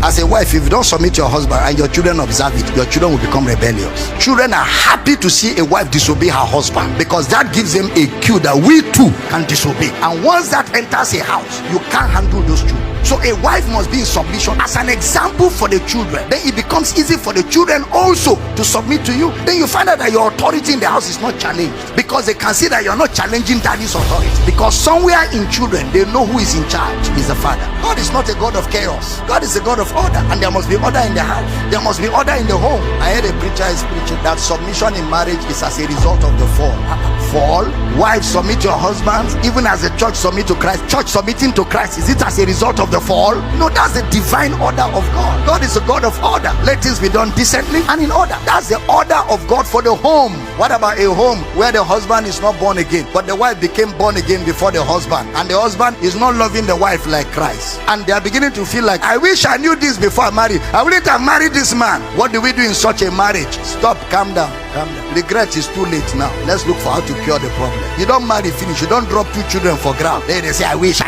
As a wife, if you don't submit to your husband and your children observe it, your children will become rebellious. Children are happy to see a wife disobey her husband, because that gives them a cue that we too can disobey. And once that enters a house, you can't handle those children. So a wife must be in submission as an example for the children. Then it becomes easy for the children also to submit to you. Then you find out that your authority in the house is not challenged, because they can see that you're not challenging daddy's authority. Because somewhere in children, they know who is in charge is the father. God is not a God of chaos. God is a God of order, and there must be order in the house. There must be order in the home. I heard a preacher is preaching that submission in marriage is as a result of the fall. Fall. Wives, submit your husbands. Even as the church submit to Christ, church submitting to Christ, is it as a result of the fall? No, that's the divine order of God. God is a God of order. Let things be done decently and in order. That's the order of God for the home. What about a home where the husband is not born again, but the wife became born again before the husband, and the husband is not loving the wife like Christ, and they are beginning to feel like, I wish I knew this before I married. I wouldn't have married this man. What do we do in such a marriage? Stop, calm down, calm down. Regret is too late now. Let's look for how to cure the problem. You don't marry, finish. You don't drop 2 children for ground. They say, I wish.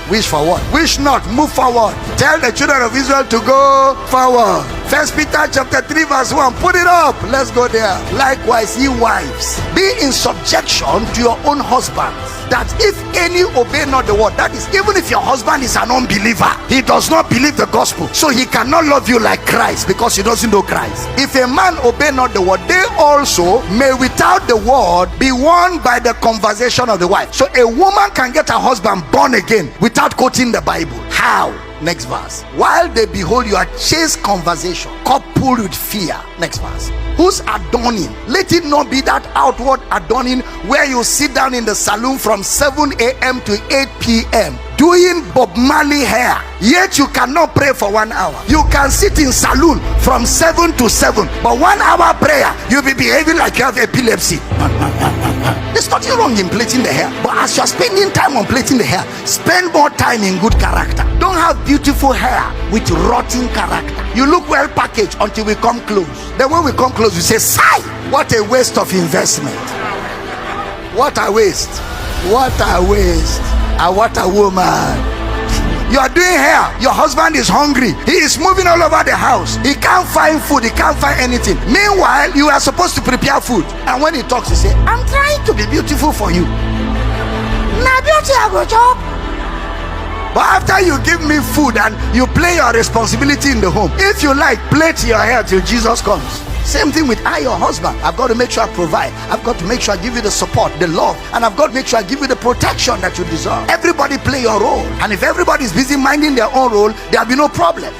Wish for what? Wish not, move forward. Tell the children of Israel to go forward. 1 Peter chapter 3 verse 1. Put it up. Let's go there. Likewise, ye wives, be in subjection to your own husbands, that if any obey not the word, that is, even if your husband is an unbeliever, he does not believe the gospel, so he cannot love you like Christ, because he doesn't know Christ. If a man obey not the word, they also may without the word be won by the conversation of the wife. So a woman can get her husband born again without quoting the Bible. How? Next verse. While they behold your chaste conversation coupled with fear. Next verse. Whose adorning, let it not be that outward adorning where you sit down in the saloon from 7 a.m. to 8 p.m. doing Bob Marley hair, yet you cannot pray for 1 hour. You can sit in saloon from 7 to 7, but 1 hour prayer, you'll be behaving like you have epilepsy. There's nothing wrong in plaiting the hair, but as you're spending time on plaiting the hair, spend more time in good character. Don't have beautiful hair with rotten character. You look well packaged until we come close. Then when we come close, you say, sigh, what a waste of investment. What a waste. What a waste. And what a woman. You are doing hair, your husband is hungry, he is moving all over the house, he can't find food, he can't find anything. Meanwhile, you are supposed to prepare food, and when he talks, you say, I'm trying to be beautiful for you. Now beauty I go job. But after you give me food and you play your responsibility in the home, if you like, plait your hair till Jesus comes. Same thing with your husband. I've got to make sure I provide. I've got to make sure I give you the support, the love, and I've got to make sure I give you the protection that you deserve. Everybody play your role, and if everybody is busy minding their own role, there'll be no problem.